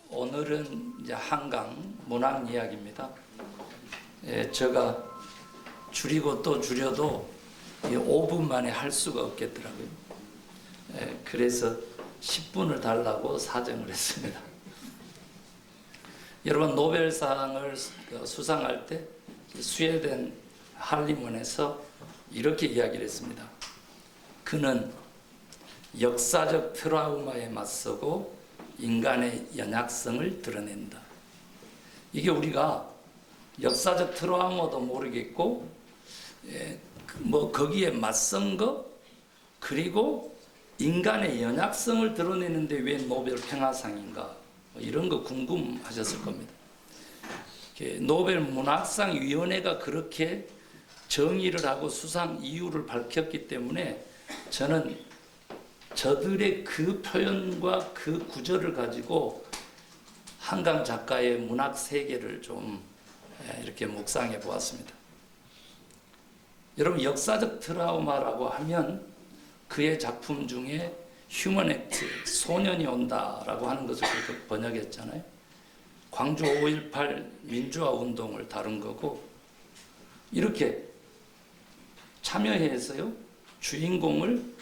오늘은 이제 한강 문학 이야기입니다. 제가 줄이고 또 줄여도 5분 만에 할 수가 없겠더라고요. 그래서 10분을 달라고 사정을 했습니다. 여러분, 노벨상을 수상할 때 스웨덴 할리문에서 이렇게 이야기를 했습니다. 그는 역사적 트라우마에 맞서고 인간의 연약성을 드러낸다. 이게 우리가 역사적 트라우마도 모르겠고 거기에 맞선 거, 그리고 인간의 연약성을 드러내는데 왜 노벨 평화상인가, 이런 거 궁금하셨을 겁니다. 노벨 문학상 위원회가 그렇게 정의를 하고 수상 이유를 밝혔기 때문에 저는 저들의 그 표현과 그 구절을 가지고 한강 작가의 문학 세계를 좀 이렇게 묵상해 보았습니다. 여러분, 역사적 트라우마라고 하면 그의 작품 중에 휴먼 액트, 소년이 온다라고 하는 것을 그렇게 번역했잖아요. 광주 5.18 민주화 운동을 다룬 거고, 이렇게 참여해서요, 주인공을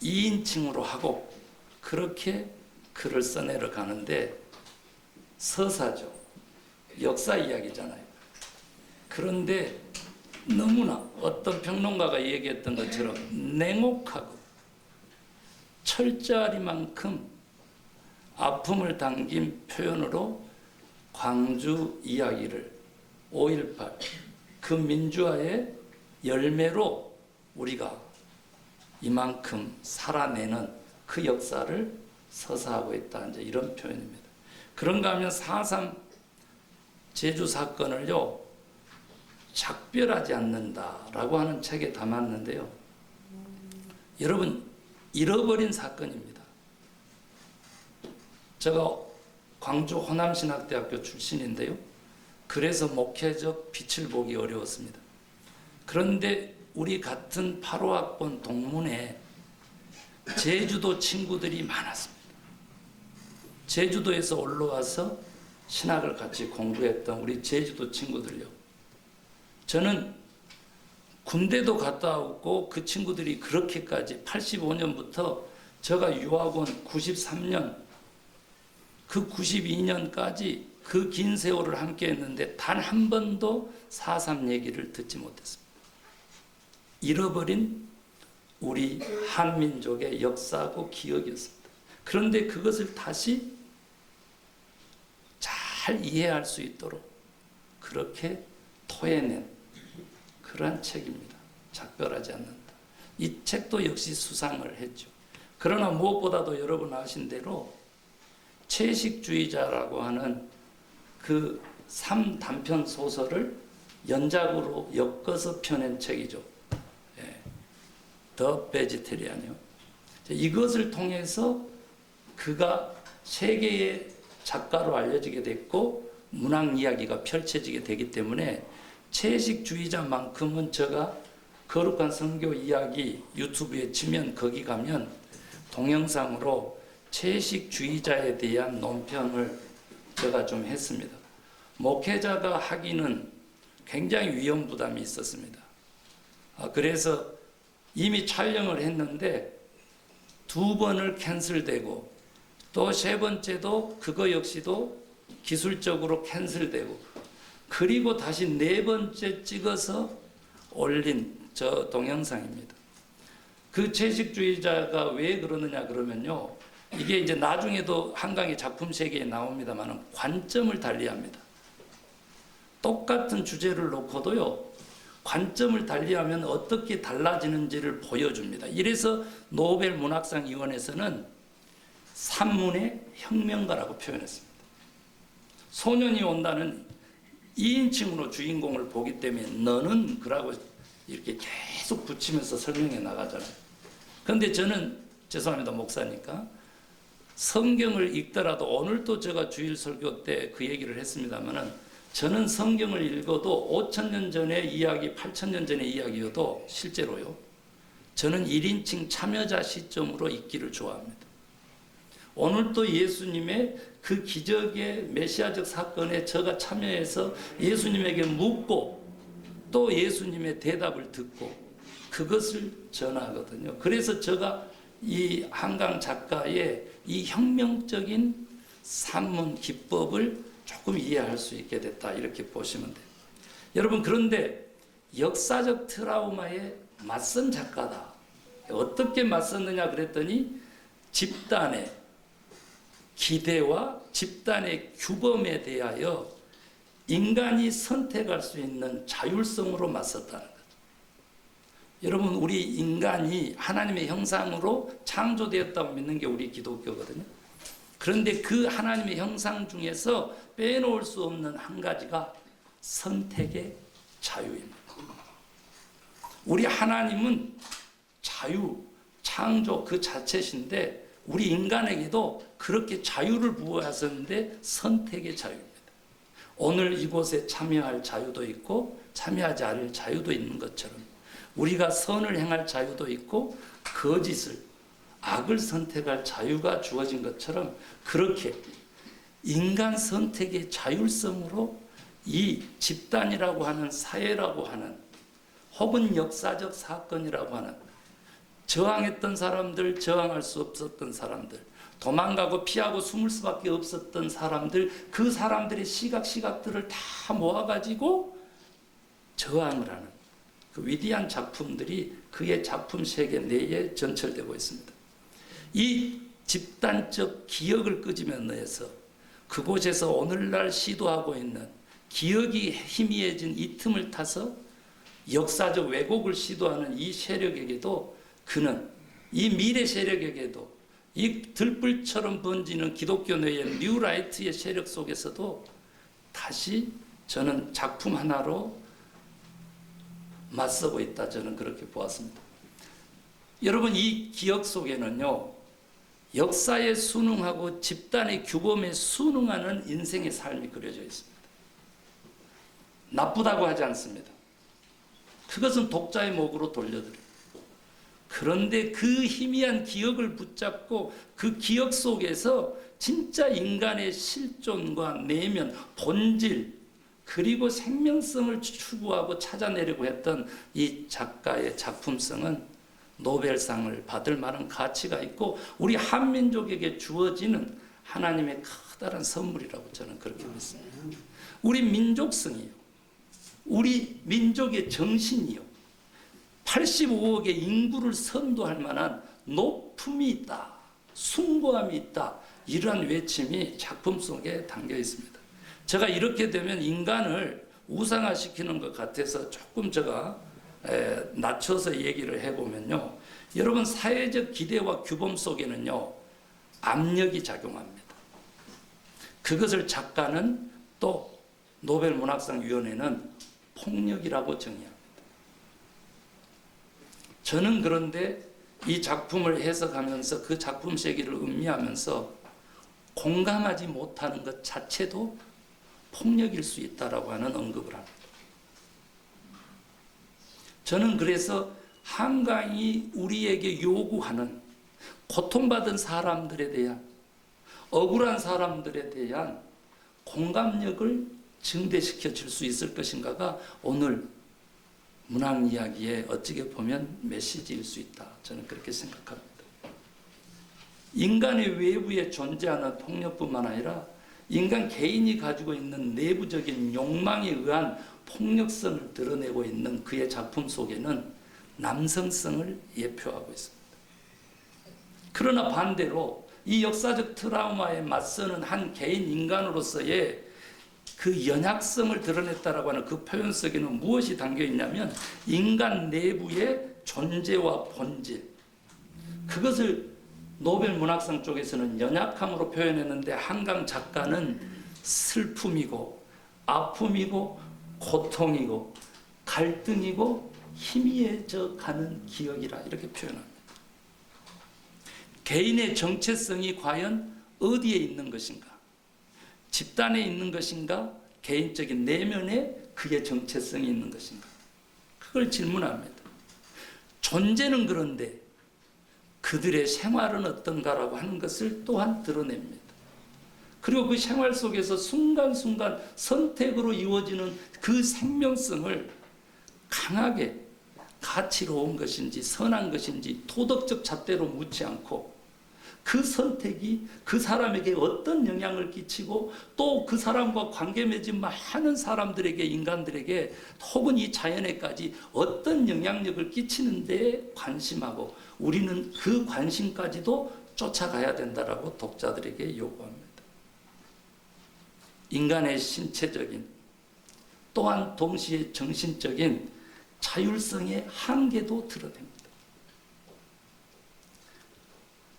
2인칭으로 하고 그렇게 글을 써내려 가는데, 서사죠. 역사 이야기잖아요. 그런데 너무나 어떤 평론가가 얘기했던 것처럼 냉혹하고 철저하리만큼 아픔을 담긴 표현으로 광주 이야기를 5.18 그 민주화의 열매로 우리가 이만큼 살아내는 그 역사를 서사하고 있다, 이제 이런 표현입니다. 그런가 하면 4.3 제주 사건을요, 작별하지 않는다라고 하는 책에 담았는데요. 여러분, 잃어버린 사건입니다. 제가 광주 호남신학대학교 출신인데요. 그래서 목회적 빛을 보기 어려웠습니다. 그런데 우리 같은 8호학번 동문에 제주도 친구들이 많았습니다. 제주도에서 올라와서 신학을 같이 공부했던 우리 제주도 친구들요. 저는 군대도 갔다 오고 그 친구들이 그렇게까지 85년부터 제가 유학원 93년, 그 92년까지 그 긴 세월을 함께 했는데 단 한 번도 4.3 얘기를 듣지 못했습니다. 잃어버린 우리 한민족의 역사하고 기억이었습니다. 그런데 그것을 다시 잘 이해할 수 있도록 그렇게 토해낸 그러한 책입니다. 작별하지 않는다. 이 책도 역시 수상을 했죠. 그러나 무엇보다도 여러분 아신 대로 채식주의자라고 하는 그 3단편 소설을 연작으로 엮어서 펴낸 책이죠. 더 베지테리안이요. 이것을 통해서 그가 세계의 작가로 알려지게 됐고 문학 이야기가 펼쳐지게 되기 때문에 채식주의자만큼은 제가 거룩한 성교 이야기 유튜브에 치면 거기 가면 동영상으로 채식주의자에 대한 논평을 제가 좀 했습니다. 목회자가 하기는 굉장히 위험 부담이 있었습니다. 그래서 이미 촬영을 했는데 2번을 캔슬되고 또 3번째도 그거 역시도 기술적으로 캔슬되고, 그리고 다시 4번째 찍어서 올린 저 동영상입니다. 그 채식주의자가 왜 그러느냐 그러면요, 이게 이제 나중에도 한강의 작품 세계에 나옵니다만 관점을 달리합니다. 똑같은 주제를 놓고도요, 관점을 달리하면 어떻게 달라지는지를 보여줍니다. 이래서 노벨 문학상 위원회에서는 산문의 혁명가라고 표현했습니다. 소년이 온다는 2인칭으로 주인공을 보기 때문에 너는 그라고 이렇게 계속 붙이면서 설명해 나가잖아요. 그런데 저는 죄송합니다, 목사니까 성경을 읽더라도, 오늘도 제가 주일 설교 때 그 얘기를 했습니다만은, 저는 성경을 읽어도 5,000년 전의 이야기, 8,000년 전의 이야기여도 실제로요, 저는 1인칭 참여자 시점으로 읽기를 좋아합니다. 오늘 또 예수님의 그 기적의 메시아적 사건에 제가 참여해서 예수님에게 묻고 또 예수님의 대답을 듣고 그것을 전하거든요. 그래서 제가 이 한강 작가의 이 혁명적인 산문 기법을 조금 이해할 수 있게 됐다, 이렇게 보시면 돼요. 여러분, 그런데 역사적 트라우마에 맞선 작가다. 어떻게 맞섰느냐 그랬더니 집단의 기대와 집단의 규범에 대하여 인간이 선택할 수 있는 자율성으로 맞섰다는 거죠. 여러분, 우리 인간이 하나님의 형상으로 창조되었다고 믿는 게 우리 기독교거든요. 그런데 그 하나님의 형상 중에서 빼놓을 수 없는 한 가지가 선택의 자유입니다. 우리 하나님은 자유, 창조 그 자체신데 우리 인간에게도 그렇게 자유를 부여하셨는데 선택의 자유입니다. 오늘 이곳에 참여할 자유도 있고 참여하지 않을 자유도 있는 것처럼 우리가 선을 행할 자유도 있고 거짓을, 악을 선택할 자유가 주어진 것처럼 그렇게 인간 선택의 자율성으로 이 집단이라고 하는, 사회라고 하는, 혹은 역사적 사건이라고 하는, 저항했던 사람들, 저항할 수 없었던 사람들, 도망가고 피하고 숨을 수밖에 없었던 사람들, 그 사람들의 시각들을 다 모아가지고 저항을 하는 그 위대한 작품들이 그의 작품 세계 내에 전철되고 있습니다. 이 집단적 기억을 끄집어내서 그곳에서 오늘날 시도하고 있는 기억이 희미해진 이 틈을 타서 역사적 왜곡을 시도하는 이 세력에게도, 그는 이 미래 세력에게도, 이 들불처럼 번지는 기독교 내의 뉴라이트의 세력 속에서도 다시 저는 작품 하나로 맞서고 있다, 저는 그렇게 보았습니다. 여러분, 이 기억 속에는요, 역사에 순응하고 집단의 규범에 순응하는 인생의 삶이 그려져 있습니다. 나쁘다고 하지 않습니다. 그것은 독자의 목으로 돌려드려요. 그런데 그 희미한 기억을 붙잡고 그 기억 속에서 진짜 인간의 실존과 내면, 본질, 그리고 생명성을 추구하고 찾아내려고 했던 이 작가의 작품성은 노벨상을 받을 만한 가치가 있고 우리 한민족에게 주어지는 하나님의 커다란 선물이라고 저는 그렇게 믿습니다. 우리 민족성이요, 우리 민족의 정신이요, 85억의 인구를 선도할 만한 높음이 있다, 숭고함이 있다, 이러한 외침이 작품 속에 담겨 있습니다. 제가 이렇게 되면 인간을 우상화시키는 것 같아서 조금 제가 낮춰서 얘기를 해보면요, 여러분, 사회적 기대와 규범 속에는요 압력이 작용합니다. 그것을 작가는 또 노벨문학상위원회는 폭력이라고 정의합니다. 저는 그런데 이 작품을 해석하면서 그 작품 세계를 음미하면서 공감하지 못하는 것 자체도 폭력일 수 있다라고 하는 언급을 합니다. 저는 그래서 한강이 우리에게 요구하는 고통받은 사람들에 대한, 억울한 사람들에 대한 공감력을 증대시켜 줄 수 있을 것인가가 오늘 문학 이야기의 어찌게 보면 메시지일 수 있다, 저는 그렇게 생각합니다. 인간의 외부에 존재하는 폭력뿐만 아니라 인간 개인이 가지고 있는 내부적인 욕망에 의한 폭력성을 드러내고 있는 그의 작품 속에는 남성성을 예표하고 있습니다. 그러나 반대로 이 역사적 트라우마에 맞서는 한 개인 인간으로서의 그 연약성을 드러냈다라고 하는 그 표현 속에는 무엇이 담겨 있냐면 인간 내부의 존재와 본질, 그것을 노벨 문학상 쪽에서는 연약함으로 표현했는데 한강 작가는 슬픔이고 아픔이고 고통이고 갈등이고 희미해져 가는 기억이라 이렇게 표현합니다. 개인의 정체성이 과연 어디에 있는 것인가? 집단에 있는 것인가? 개인적인 내면에 그의 정체성이 있는 것인가? 그걸 질문합니다. 존재는 그런데 그들의 생활은 어떤가라고 하는 것을 또한 드러냅니다. 그리고 그 생활 속에서 순간순간 선택으로 이루어지는 그 생명성을 강하게 가치로운 것인지 선한 것인지 도덕적 잣대로 묻지 않고 그 선택이 그 사람에게 어떤 영향을 끼치고 또 그 사람과 관계 맺은 많은 사람들에게 인간들에게 혹은 이 자연에까지 어떤 영향력을 끼치는 데 관심하고 우리는 그 관심까지도 쫓아가야 된다라고 독자들에게 요구합니다. 인간의 신체적인 또한 동시에 정신적인 자율성의 한계도 드러냅니다.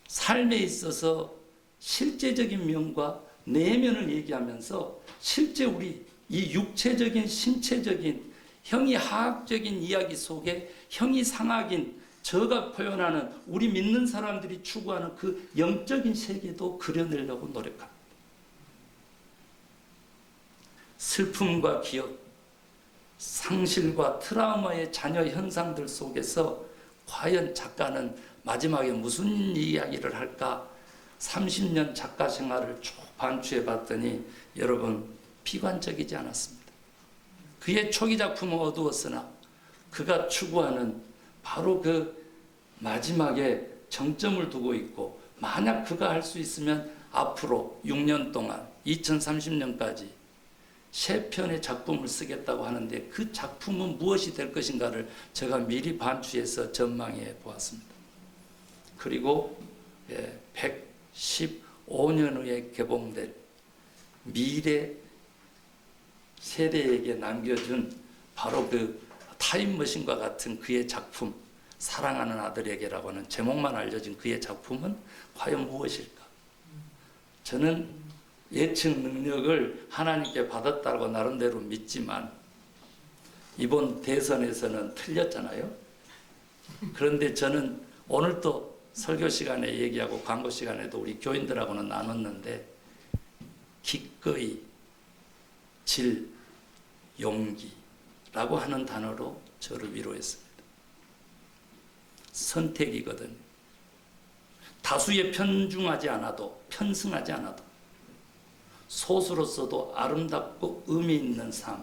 삶에 있어서 실제적인 면과 내면을 얘기하면서 실제 우리 이 육체적인 신체적인 형이하학적인 이야기 속에 형이상학인 저가 표현하는 우리 믿는 사람들이 추구하는 그 영적인 세계도 그려내려고 노력합니다. 슬픔과 기억, 상실과 트라우마의 자녀 현상들 속에서 과연 작가는 마지막에 무슨 이야기를 할까? 30년 작가 생활을 쭉 반추해 봤더니 여러분 비관적이지 않았습니다. 그의 초기 작품은 어두웠으나 그가 추구하는 바로 그 마지막에 정점을 두고 있고 만약 그가 할 수 있으면 앞으로 6년 동안 2030년까지 3편의 작품을 쓰겠다고 하는데 그 작품은 무엇이 될 것인가를 제가 미리 반추해서 전망해 보았습니다. 그리고 115년 후에 개봉될 미래 세대에게 남겨준 바로 그 타임머신과 같은 그의 작품 사랑하는 아들에게라고 하는 제목만 알려진 그의 작품은 과연 무엇일까? 저는 예측 능력을 하나님께 받았다고 나름대로 믿지만 이번 대선에서는 틀렸잖아요. 그런데 저는 오늘 또 설교 시간에 얘기하고 광고 시간에도 우리 교인들하고는 나눴는데 기꺼이 질 용기라고 하는 단어로 저를 위로했습니다. 선택이거든요. 다수에 편중하지 않아도 편승하지 않아도 소수로서도 아름답고 의미 있는 삶,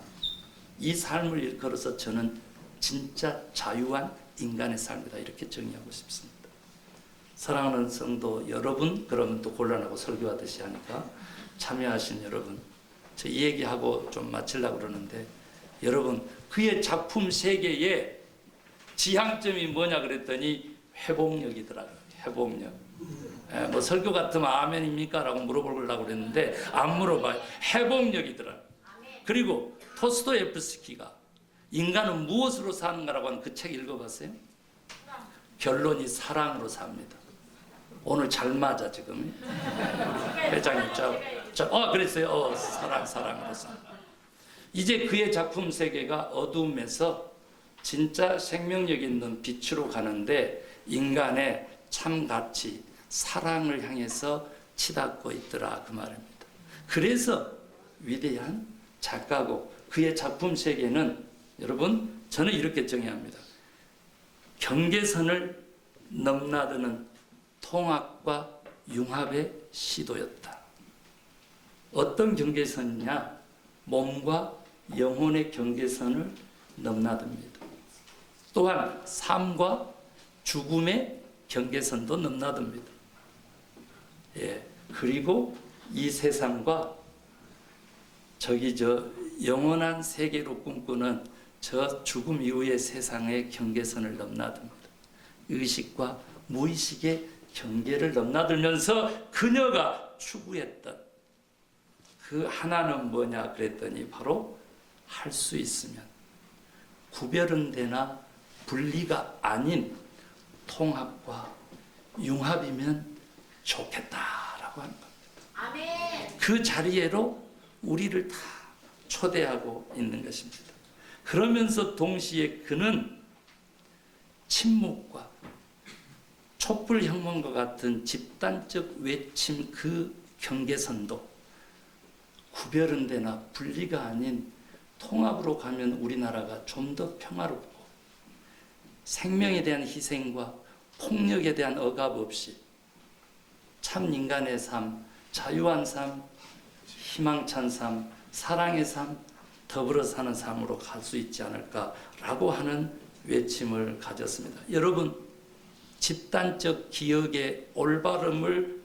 이 삶을 일컬어서 저는 진짜 자유한 인간의 삶이다 이렇게 정의하고 싶습니다. 사랑하는 성도 여러분, 그러면 또 곤란하고 설교하듯이 하니까 참여하신 여러분, 저 이 얘기하고 좀 마치려고 그러는데 여러분 그의 작품 세계의 지향점이 뭐냐 그랬더니 회복력이더라고요. 회복력. 뭐 설교 같으면 아멘입니까? 라고 물어보려고 그랬는데 안 물어봐요. 회복력이더라고요. 그리고 토스토예프스키가 인간은 무엇으로 사는가라고 하는 그 책 읽어봤어요? 결론이 사랑으로 삽니다. 오늘 잘 맞아 지금 회장님 그랬어요. 사랑으로 삽. 이제 그의 작품 세계가 어두움에서 진짜 생명력 있는 빛으로 가는데 인간의 참 가치 사랑을 향해서 치닫고 있더라 그 말입니다. 그래서 위대한 작가고 그의 작품 세계는 여러분 저는 이렇게 정의합니다. 경계선을 넘나드는 통합과 융합의 시도였다. 어떤 경계선이냐? 몸과 영혼의 경계선을 넘나듭니다. 또한 삶과 죽음의 경계선도 넘나듭니다. 그리고 이 세상과 영원한 세계로 꿈꾸는 저 죽음 이후의 세상의 경계선을 넘나듭니다. 의식과 무의식의 경계를 넘나들면서 그녀가 추구했던 그 하나는 뭐냐 그랬더니 바로 할 수 있으면 구별은 되나 분리가 아닌 통합과 융합이면 좋겠다라고 하는 겁니다. 아멘. 그 자리에로 우리를 다 초대하고 있는 것입니다. 그러면서 동시에 그는 침묵과 촛불혁명과 같은 집단적 외침 그 경계선도 구별은 되나 분리가 아닌 통합으로 가면 우리나라가 좀 더 평화롭고 생명에 대한 희생과 폭력에 대한 억압 없이 참 인간의 삶, 자유한 삶, 희망찬 삶, 사랑의 삶, 더불어 사는 삶으로 갈 수 있지 않을까라고 하는 외침을 가졌습니다. 여러분, 집단적 기억의 올바름을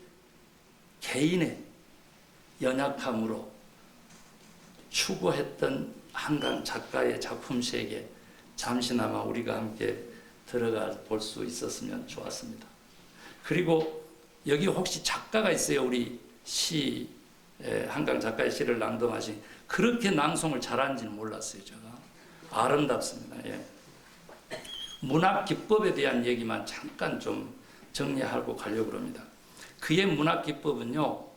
개인의 연약함으로 추구했던 한강 작가의 작품 세계, 잠시나마 우리가 함께 들어가 볼 수 있었으면 좋았습니다. 그리고 여기 혹시 작가가 있어요? 우리 시, 한강 작가의 시를 낭독하신, 그렇게 낭송을 잘하는지는 몰랐어요. 제가 아름답습니다. 예. 문학 기법에 대한 얘기만 잠깐 좀 정리하고 가려고 합니다. 그의 문학 기법은요,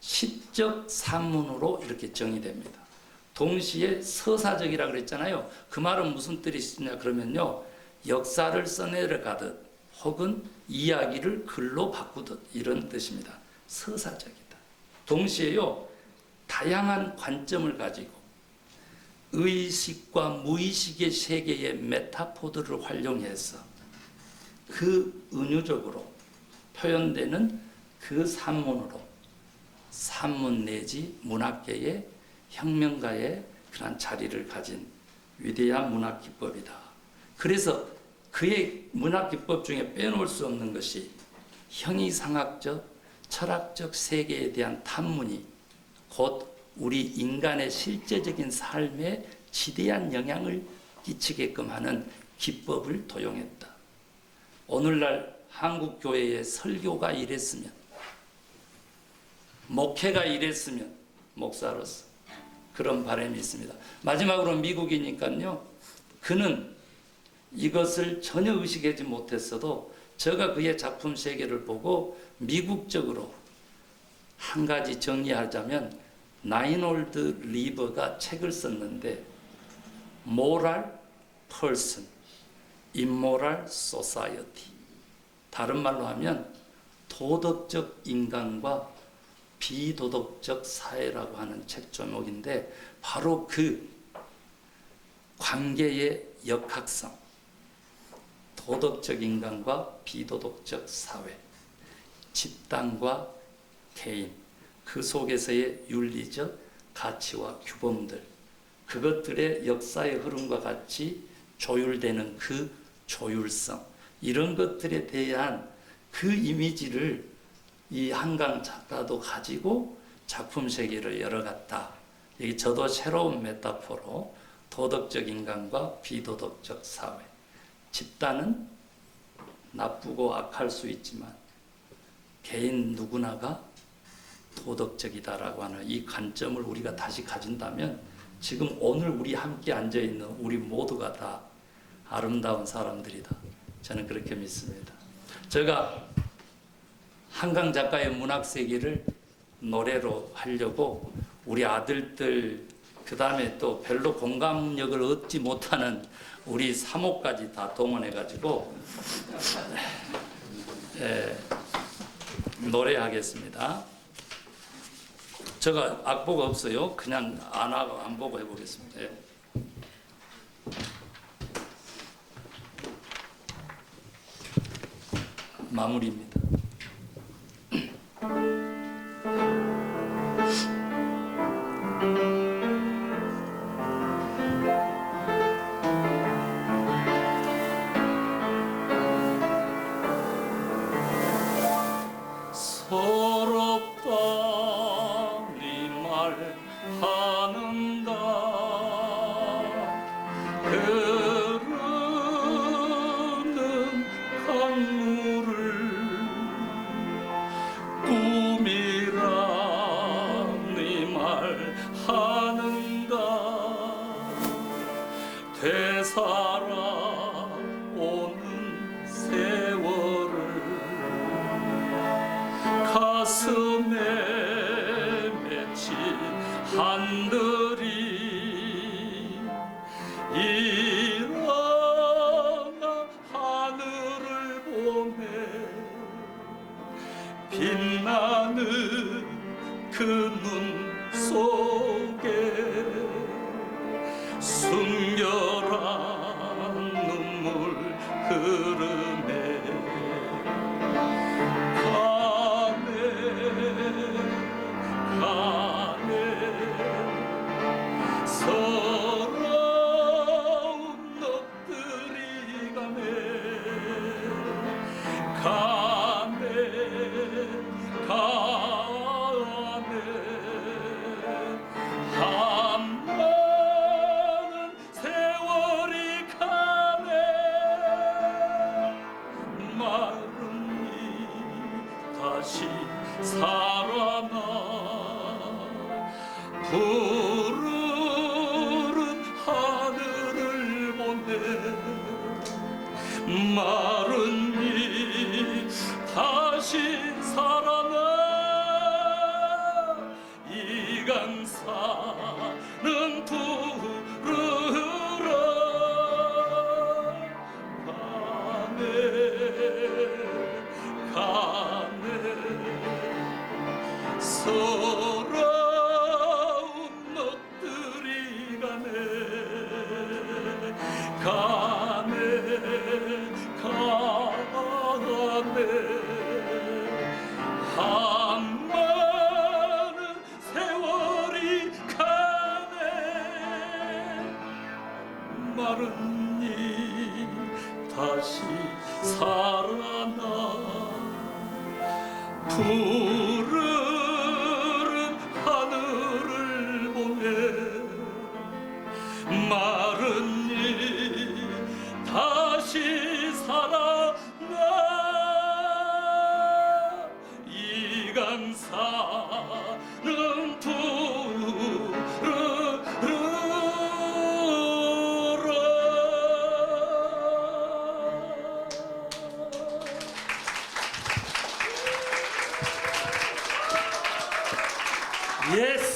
시적 산문으로 이렇게 정의됩니다. 동시에 서사적이라고 그랬잖아요. 그 말은 무슨 뜻이냐 그러면요, 역사를 써내려가듯 혹은 이야기를 글로 바꾸듯 이런 뜻입니다. 서사적이다. 동시에요, 다양한 관점을 가지고 의식과 무의식의 세계의 메타포들을 활용해서 그 은유적으로 표현되는 그 산문으로 산문 내지 문학계의 혁명가의 그런 자리를 가진 위대한 문학 기법이다. 그래서 그의 문학 기법 중에 빼놓을 수 없는 것이 형이상학적, 철학적 세계에 대한 탐문이 곧 우리 인간의 실제적인 삶에 지대한 영향을 끼치게끔 하는 기법을 도용했다. 오늘날 한국 교회의 설교가 이랬으면, 목회가 이랬으면 목사로서 그런 바람이 있습니다. 마지막으로 미국이니까요, 그는 이것을 전혀 의식하지 못했어도 제가 그의 작품 세계를 보고 미국적으로 한 가지 정리하자면, 나인홀드 리버가 책을 썼는데 Moral Person, Immoral Society, 다른 말로 하면 도덕적 인간과 비도덕적 사회라고 하는 책 제목인데, 바로 그 관계의 역학성, 도덕적 인간과 비도덕적 사회, 집단과 개인, 그 속에서의 윤리적 가치와 규범들, 그것들의 역사의 흐름과 같이 조율되는 그 조율성, 이런 것들에 대한 그 이미지를 이 한강 작가도 가지고 작품 세계를 열어갔다. 여기 저도 새로운 메타포로 도덕적 인간과 비도덕적 사회, 집단은 나쁘고 악할 수 있지만 개인 누구나가 도덕적이다라고 하는 이 관점을 우리가 다시 가진다면, 지금 오늘 우리 함께 앉아있는 우리 모두가 다 아름다운 사람들이다. 저는 그렇게 믿습니다. 제가 한강 작가의 문학 세계를 노래로 하려고 우리 아들들, 그 다음에 또 별로 공감력을 얻지 못하는 우리 사모까지 다 동원해가지고 노래하겠습니다. 제가 악보가 없어요. 그냥 안 보고 해보겠습니다. 예. 마무리입니다. 서럽다 네 말하는가, 흐르는 강물을 꿈이라 네 말하는가, 되살아오는 세월을 가슴에 맺힌 한들이 일어나 하늘을 보네, 빛나는 그 눈 속에 순결한 눈물 흐르네. 푸르른 하늘을 보네 마른 잎 다시 살아나 이 강산은 푸르러 가네 가네 서러운 녹들이 가네 가네 가네 한 많은 세월이 가네 마른 잎 다시 살아나 푸르른 하늘을 보네 마른 잎 다시 살아나 이 강산은 푸르러 Yes.